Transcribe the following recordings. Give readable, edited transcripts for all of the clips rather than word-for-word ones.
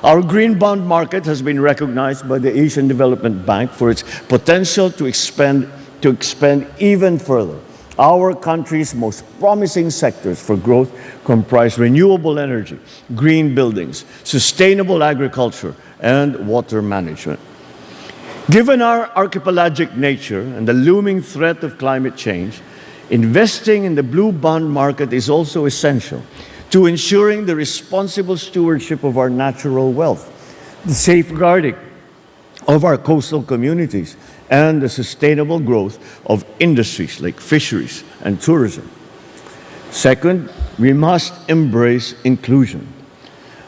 Our green bond market has been recognized by the Asian Development Bank for its potential to expand even further. Our country's most promising sectors for growth comprise renewable energy, green buildings, sustainable agriculture, and water management. Given our archipelagic nature and the looming threat of climate change, investing in the blue bond market is also essential to ensuring the responsible stewardship of our natural wealth, the safeguarding of our coastal communities, and the sustainable growth of industries like fisheries and tourism. Second, we must embrace inclusion.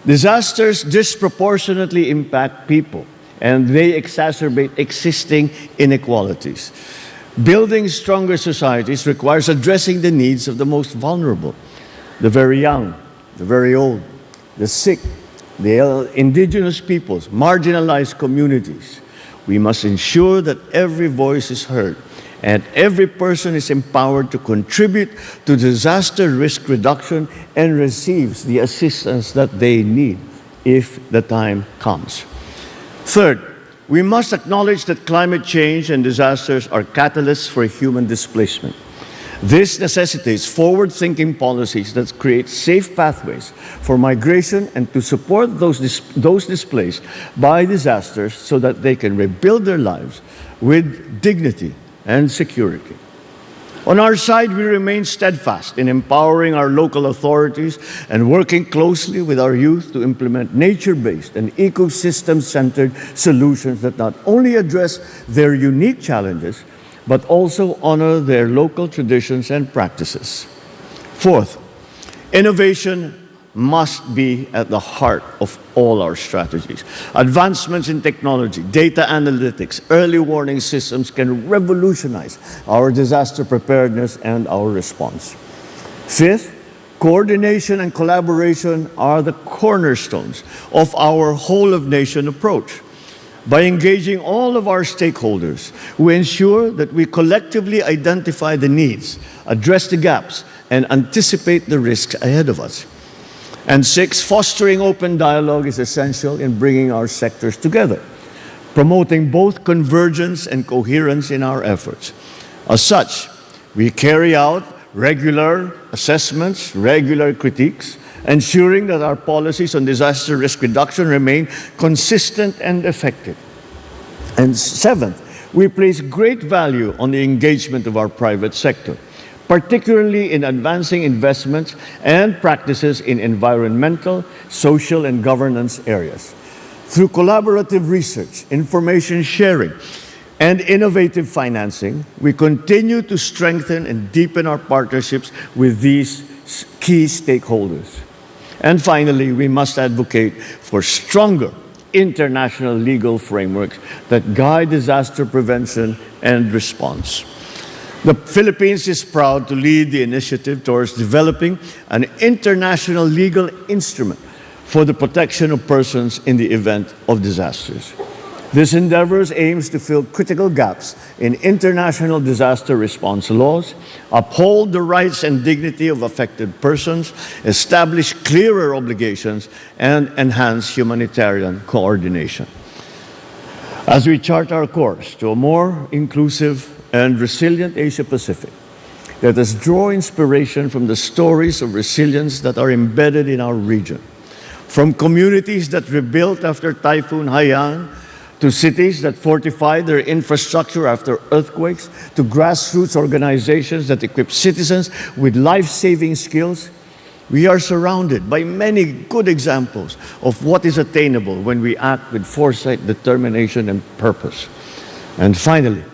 Disasters disproportionately impact people, and they exacerbate existing inequalities. Building stronger societies requires addressing the needs of the most vulnerable, the very young, the very old, the sick, the indigenous peoples, marginalized communities. We must ensure that every voice is heard and every person is empowered to contribute to disaster risk reduction and receives the assistance that they need if the time comes. Third, we must acknowledge that climate change and disasters are catalysts for human displacement. This necessitates forward-thinking policies that create safe pathways for migration and to support those displaced by disasters so that they can rebuild their lives with dignity and security. On our side, we remain steadfast in empowering our local authorities and working closely with our youth to implement nature-based and ecosystem-centered solutions that not only address their unique challenges, but also honor their local traditions and practices. Fourth, innovation must be at the heart of all our strategies. Advancements in technology, data analytics, early warning systems can revolutionize our disaster preparedness and our response. Fifth, coordination and collaboration are the cornerstones of our whole-of-nation approach. By engaging all of our stakeholders, we ensure that we collectively identify the needs, address the gaps, and anticipate the risks ahead of us. And six, fostering open dialogue is essential in bringing our sectors together, promoting both convergence and coherence in our efforts. As such, we carry out regular assessments, regular critiques, ensuring that our policies on disaster risk reduction remain consistent and effective. And seventh, we place great value on the engagement of our private sector, particularly in advancing investments and practices in environmental, social, and governance areas. Through collaborative research, information sharing, and innovative financing, we continue to strengthen and deepen our partnerships with these key stakeholders. And finally, we must advocate for stronger international legal frameworks that guide disaster prevention and response. The Philippines is proud to lead the initiative towards developing an international legal instrument for the protection of persons in the event of disasters. This endeavor aims to fill critical gaps in international disaster response laws, uphold the rights and dignity of affected persons, establish clearer obligations, and enhance humanitarian coordination. As we chart our course to a more inclusive and resilient Asia-Pacific, let us draw inspiration from the stories of resilience that are embedded in our region. From communities that rebuilt after Typhoon Haiyan, to cities that fortify their infrastructure after earthquakes, to grassroots organizations that equip citizens with life-saving skills, we are surrounded by many good examples of what is attainable when we act with foresight, determination, and purpose. And finally,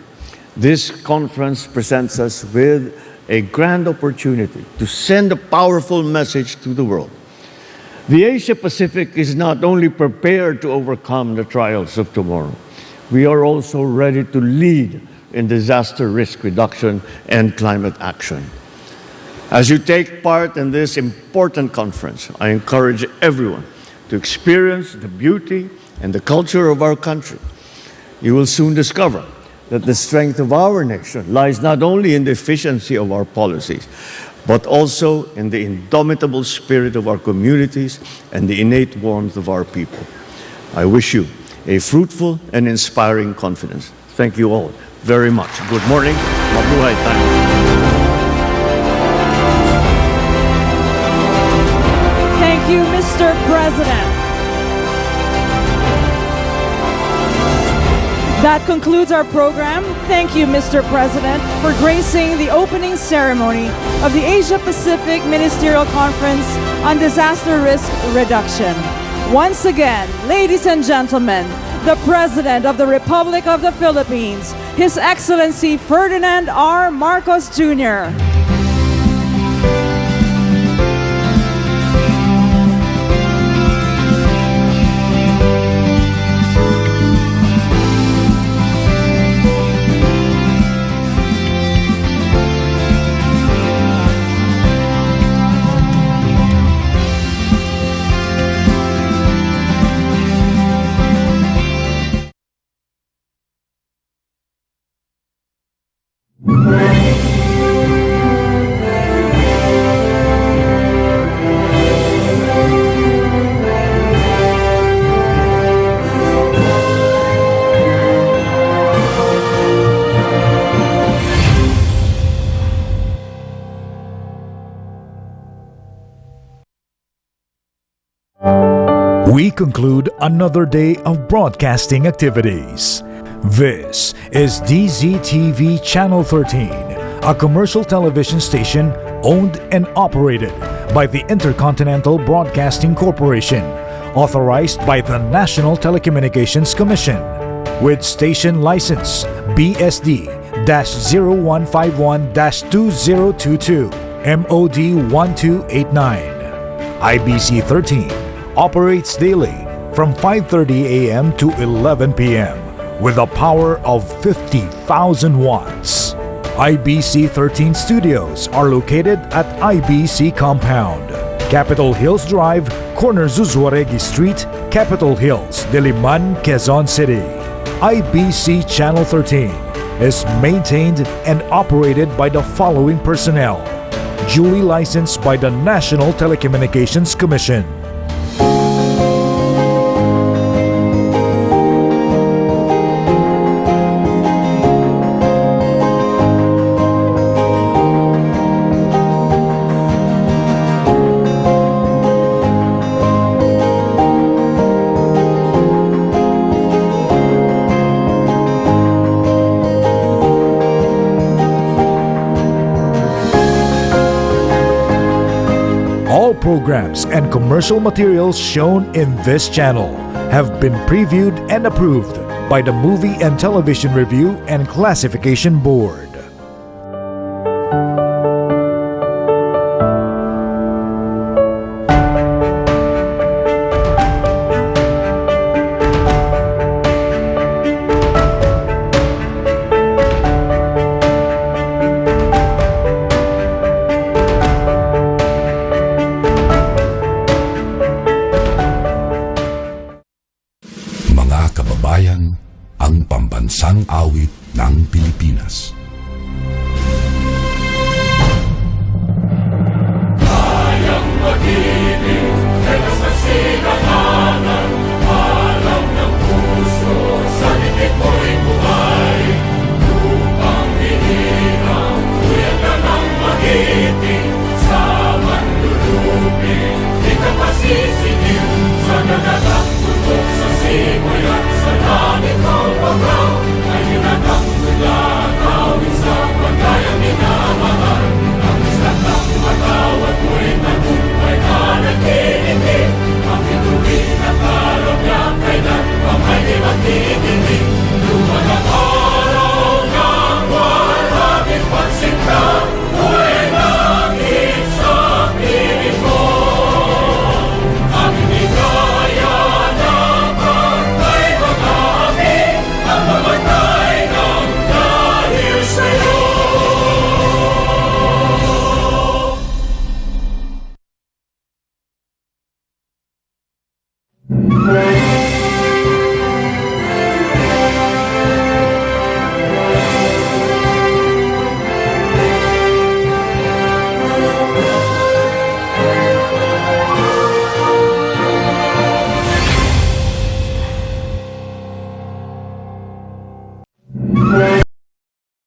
this conference presents us with a grand opportunity to send a powerful message to the world. The Asia-Pacific is not only prepared to overcome the trials of tomorrow, we are also ready to lead in disaster risk reduction and climate action. As you take part in this important conference, I encourage everyone to experience the beauty and the culture of our country. You will soon discover that the strength of our nation lies not only in the efficiency of our policies, but also in the indomitable spirit of our communities and the innate warmth of our people. I wish you a fruitful and inspiring confidence. Thank you all very much. Good morning. Mabuhay tayo. Thank you, Mr. President. That concludes our program. Thank you, Mr. President, for gracing the opening ceremony of the Asia-Pacific Ministerial Conference on Disaster Risk Reduction. Once again, ladies and gentlemen, the President of the Republic of the Philippines, His Excellency Ferdinand R. Marcos Jr. We conclude another day of broadcasting activities. This is DZTV Channel 13, a commercial television station owned and operated by the Intercontinental Broadcasting Corporation, authorized by the National Telecommunications Commission, with station license BSD-0151-2022, MOD 1289. IBC 13 operates daily from 5:30 a.m. to 11 p.m. with a power of 50,000 watts. IBC 13 studios are located at IBC Compound, Capitol Hills Drive, corner Zuzuaregi Street, Capitol Hills, Diliman, Quezon City. IBC Channel 13 is maintained and operated by the following personnel, duly licensed by the National Telecommunications Commission. All programs and commercial materials shown in this channel have been previewed and approved by the Movie and Television Review and Classification Board. Mga kababayan, ang pambansang awit ng Pilipinas.